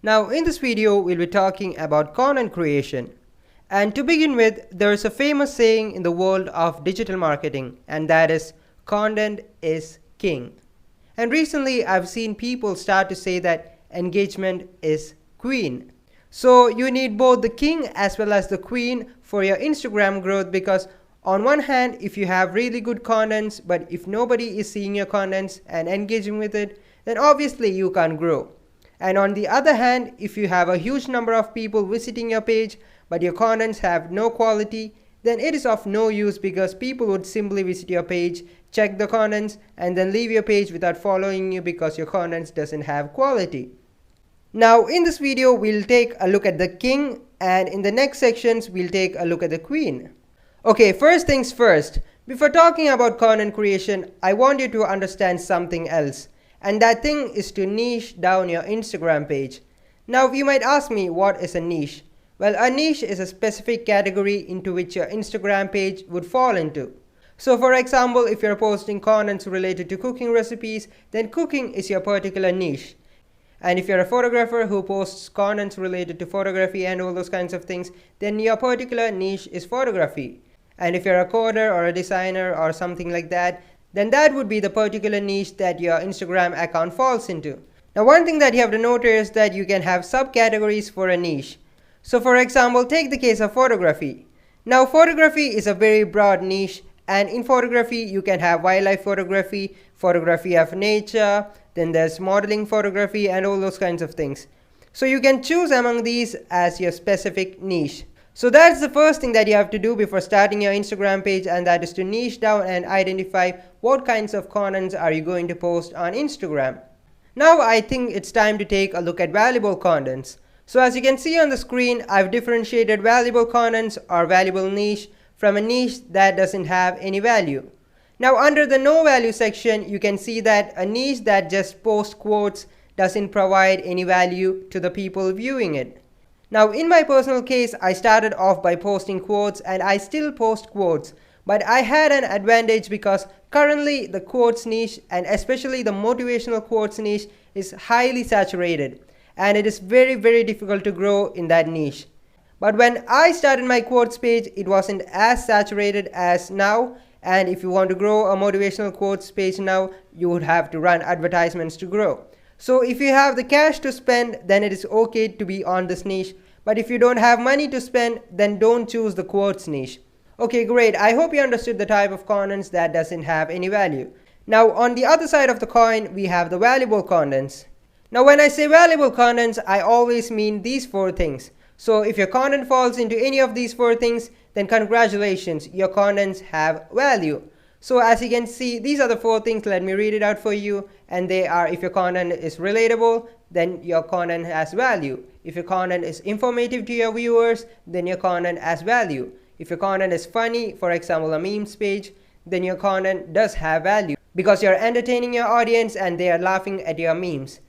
Now in this video we'll be talking about content creation. And to begin with, there is a famous saying in the world of digital marketing, and that is content is king. And recently I've seen people start to say that engagement is queen. So you need both the king as well as the queen for your Instagram growth, because on one hand, if you have really good contents, but if nobody is seeing your contents and engaging with it, then obviously you can't grow. And on the other hand, if you have a huge number of people visiting your page, but your contents have no quality, then it is of no use, because people would simply visit your page, check the contents, and then leave your page without following you because your contents doesn't have quality. Now in this video, we'll take a look at the king, and in the next sections, we'll take a look at the queen. Okay, first things first. Before talking about content creation, I want you to understand something else. And that thing is to niche down your Instagram page. Now you might ask me, what is a niche? Well, a niche is a specific category into which your Instagram page would fall into. So for example, if you're posting contents related to cooking recipes, then cooking is your particular niche. And if you're a photographer who posts contents related to photography and all those kinds of things, then your particular niche is photography. And if you're a coder or a designer or something like that, then that would be the particular niche that your Instagram account falls into. Now one thing that you have to note is that you can have subcategories for a niche. So for example, take the case of photography. Now photography is a very broad niche, and in photography you can have wildlife photography, photography of nature, then there's modeling photography and all those kinds of things. So you can choose among these as your specific niche. So that's the first thing that you have to do before starting your Instagram page, and that is to niche down and identify what kinds of contents are you going to post on Instagram. Now I think it's time to take a look at valuable contents. So as you can see on the screen, I've differentiated valuable contents or valuable niche from a niche that doesn't have any value. Now under the no value section, you can see that a niche that just posts quotes doesn't provide any value to the people viewing it. Now in my personal case, I started off by posting quotes, and I still post quotes, but I had an advantage because currently the quotes niche, and especially the motivational quotes niche, is highly saturated, and it is very difficult to grow in that niche. But when I started my quotes page, it wasn't as saturated as now, and if you want to grow a motivational quotes page now, you would have to run advertisements to grow. So if you have the cash to spend, then it is okay to be on this niche. But if you don't have money to spend, then don't choose the quotes niche. Okay, great. I hope you understood the type of contents that doesn't have any value. Now on the other side of the coin, we have the valuable contents. Now when I say valuable contents, I always mean these four things. So if your content falls into any of these four things, then congratulations, your contents have value. So as you can see, these are the four things. Let me read it out for you. And they are: if your content is relatable, then your content has value. If your content is informative to your viewers, then your content has value. If your content is funny, for example a memes page, then your content does have value, because you're entertaining your audience and they are laughing at your memes.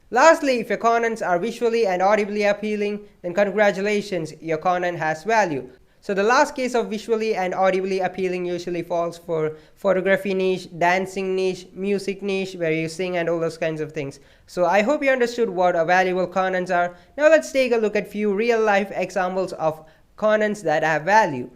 Lastly, if your contents are visually and audibly appealing, then congratulations, your content has value. So the last case of visually and audibly appealing usually falls for photography niche, dancing niche, music niche, where you sing and all those kinds of things. So I hope you understood what a valuable contents are. Now let's take a look at few real life examples of contents that have value.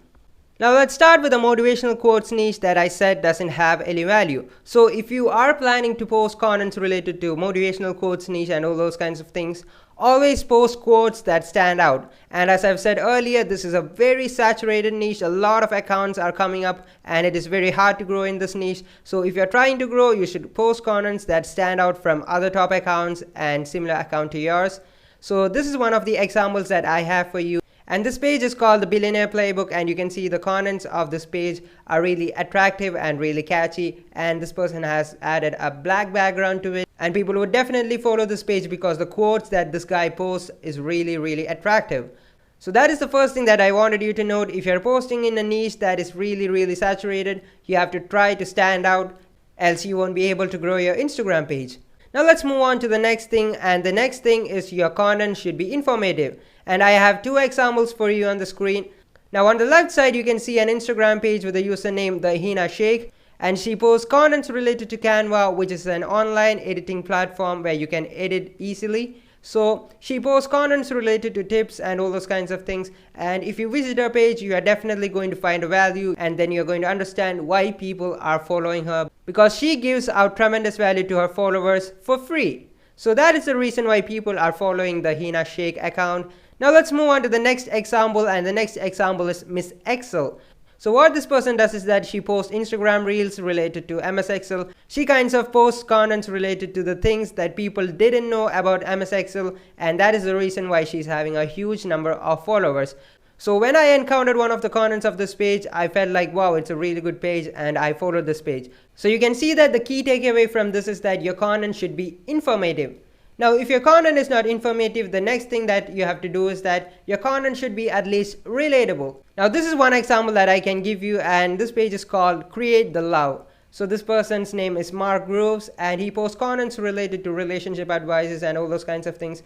Now let's start with the motivational quotes niche that I said doesn't have any value. So if you are planning to post contents related to motivational quotes niche and all those kinds of things, always post quotes that stand out. And as I've said earlier, this is a very saturated niche. A lot of accounts are coming up and it is very hard to grow in this niche. So if you're trying to grow, you should post contents that stand out from other top accounts and similar account to yours. So this is one of the examples that I have for you. And this page is called the Billionaire Playbook, and you can see the contents of this page are really attractive and really catchy, and this person has added a black background to it, and people would definitely follow this page because the quotes that this guy posts is really attractive. So that is the first thing that I wanted you to note. If you're posting in a niche that is really saturated, you have to try to stand out, else you won't be able to grow your Instagram page. Now let's move on to the next thing, and the next thing is your content should be informative. And I have two examples for you on the screen. Now on the left side, you can see an Instagram page with the username The Hina Sheikh, and she posts contents related to Canva, which is an online editing platform where you can edit easily. So she posts contents related to tips and all those kinds of things. And if you visit her page, you are definitely going to find a value, and then you're going to understand why people are following her, because she gives out tremendous value to her followers for free. So that is the reason why people are following the Hina Sheikh account. Now let's move on to the next example, and the next example is Miss Excel. So what this person does is that she posts Instagram reels related to MS Excel. She kinds of posts contents related to the things that people didn't know about MS Excel, and that is the reason why she's having a huge number of followers. So when I encountered one of the contents of this page, I felt like, wow, it's a really good page, and I followed this page. So you can see that the key takeaway from this is that your content should be informative. Now, if your content is not informative, the next thing that you have to do is that your content should be at least relatable. Now, this is one example that I can give you, and this page is called Create the Love. So this person's name is Mark Groves, and he posts contents related to relationship advices and all those kinds of things.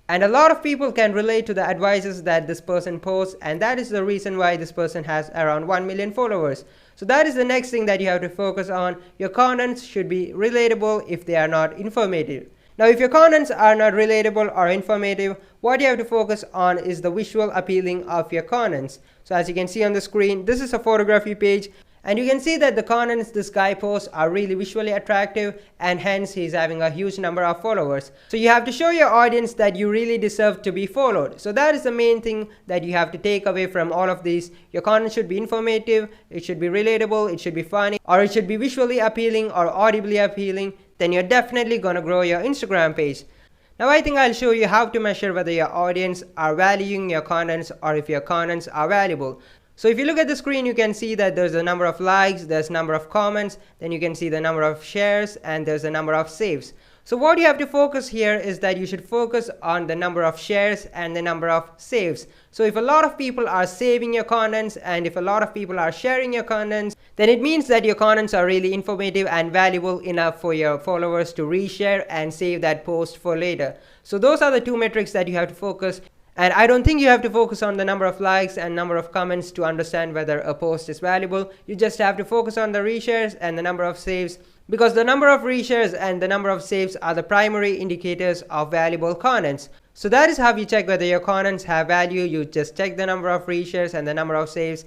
And a lot of people can relate to the advices that this person posts, and that is the reason why this person has around 1 million followers. So that is the next thing that you have to focus on. Your contents should be relatable if they are not informative. Now, if your contents are not relatable or informative, what you have to focus on is the visual appealing of your contents. So as you can see on the screen, this is a photography page, and you can see that the contents this guy posts are really visually attractive, and hence he's having a huge number of followers. So you have to show your audience that you really deserve to be followed. So that is the main thing that you have to take away from all of these. Your content should be informative, it should be relatable, it should be funny, or it should be visually appealing or audibly appealing. Then you're definitely gonna grow your Instagram page. Now I think I'll show you how to measure whether your audience are valuing your contents or if your contents are valuable. So if you look at the screen, you can see that there's a number of likes, there's a number of comments, then you can see the number of shares, and there's a number of saves. So what you have to focus here is that you should focus on the number of shares and the number of saves. So if a lot of people are saving your contents and if a lot of people are sharing your contents, then it means that your contents are really informative and valuable enough for your followers to reshare and save that post for later. So those are the two metrics that you have to focus. And I don't think you have to focus on the number of likes and number of comments to understand whether a post is valuable. You just have to focus on the reshares and the number of saves, because the number of reshares and the number of saves are the primary indicators of valuable contents. So that is how you check whether your contents have value. You just check the number of reshares and the number of saves.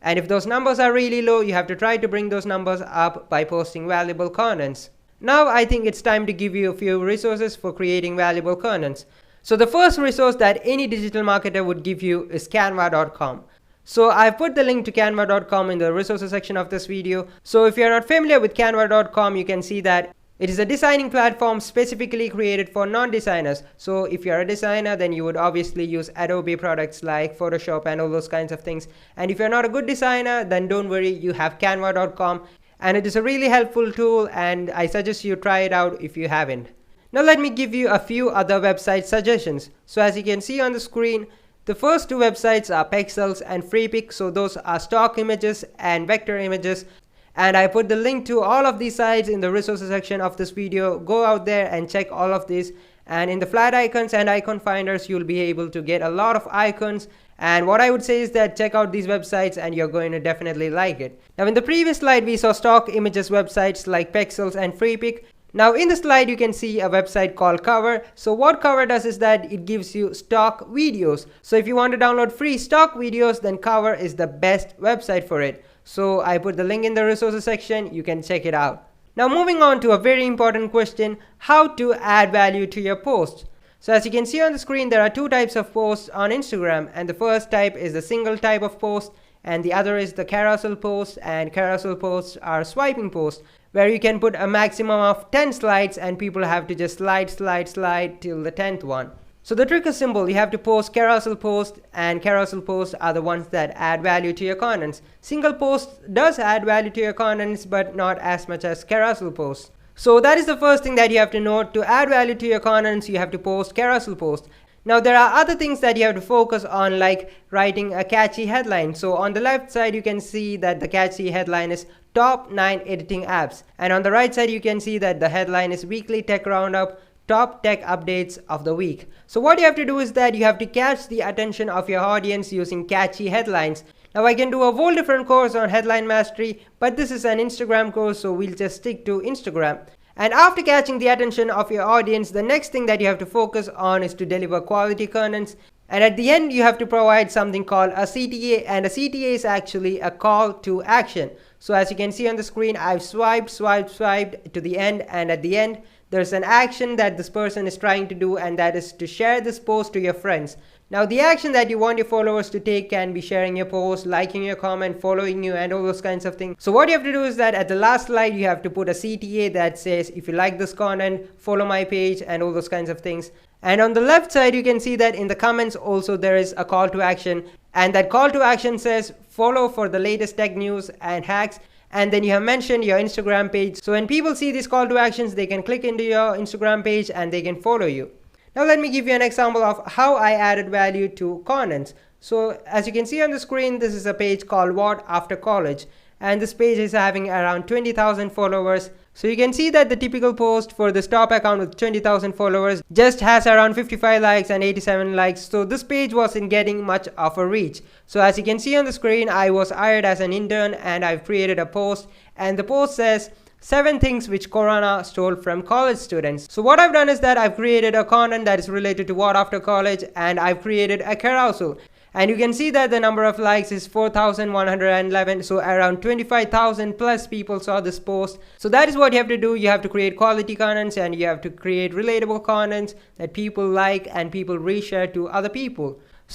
And if those numbers are really low, you have to try to bring those numbers up by posting valuable contents. Now I think it's time to give you a few resources for creating valuable contents. So the first resource that any digital marketer would give you is canva.com. So I've put the link to canva.com in the resources section of this video. So if you're not familiar with canva.com, you can see that it is a designing platform specifically created for non-designers. So if you're a designer, then you would obviously use Adobe products like Photoshop and all those kinds of things. And if you're not a good designer, then don't worry, you have canva.com. And it is a really helpful tool, and I suggest you try it out if you haven't. Now let me give you a few other website suggestions. So as you can see on the screen, the first two websites are Pexels and FreePic. So those are stock images and vector images. And I put the link to all of these sites in the resources section of this video. Go out there and check all of these. And in the flat icons and icon finders, you'll be able to get a lot of icons. And what I would say is that check out these websites and you're going to definitely like it. Now in the previous slide, we saw stock images websites like Pexels and FreePic. Now in the slide, you can see a website called Cover. So what Cover does is that it gives you stock videos. So if you want to download free stock videos, then Cover is the best website for it. So I put the link in the resources section. You can check it out. Now moving on to a very important question, how to add value to your posts. So as you can see on the screen, there are two types of posts on Instagram, and the first type is the single type of post, and the other is the carousel post. And carousel posts are swiping posts, where you can put a maximum of 10 slides and people have to just slide till the 10th one. So the trick is simple. You have to post carousel posts, and carousel posts are the ones that add value to your contents. Single post does add value to your contents, but not as much as carousel posts. So that is the first thing that you have to note. To add value to your contents, you have to post carousel posts. Now there are other things that you have to focus on, like writing a catchy headline. So on the left side, you can see that the catchy headline is top 9 editing apps. And on the right side, you can see that the headline is weekly tech roundup, top tech updates of the week. So what you have to do is that you have to catch the attention of your audience using catchy headlines. Now I can do a whole different course on headline mastery, but this is an Instagram course, so we'll just stick to Instagram. And after catching the attention of your audience, the next thing that you have to focus on is to deliver quality contents. And at the end, you have to provide something called a CTA, and a CTA is actually a call to action. So as you can see on the screen, I've swiped to the end, and at the end, there's an action that this person is trying to do, and that is to share this post to your friends. Now, the action that you want your followers to take can be sharing your post, liking your comment, following you, and all those kinds of things. So what you have to do is that at the last slide, you have to put a CTA that says, if you like this content, follow my page, and all those kinds of things. And on the left side, you can see that in the comments also there is a call to action, and that call to action says follow for the latest tech news and hacks. And then you have mentioned your Instagram page. So when people see these call to actions, they can click into your Instagram page and they can follow you. Now let me give you an example of how I added value to contents. So as you can see on the screen, this is a page called What After College, and this page is having around 20,000 followers. So you can see that the typical post for this top account with 20,000 followers just has around 55 likes and 87 likes. So this page wasn't getting much of a reach. So as you can see on the screen, I was hired as an intern and I've created a post, and the post says 7 things which Corona stole from college students. So what I've done is that I've created a content that is related to What After College, and I've created a carousel. And you can see that the number of likes is 4,111. So around 25,000 plus people saw this post. So that is what you have to do. You have to create quality contents, and you have to create relatable contents that people like and people reshare to other people.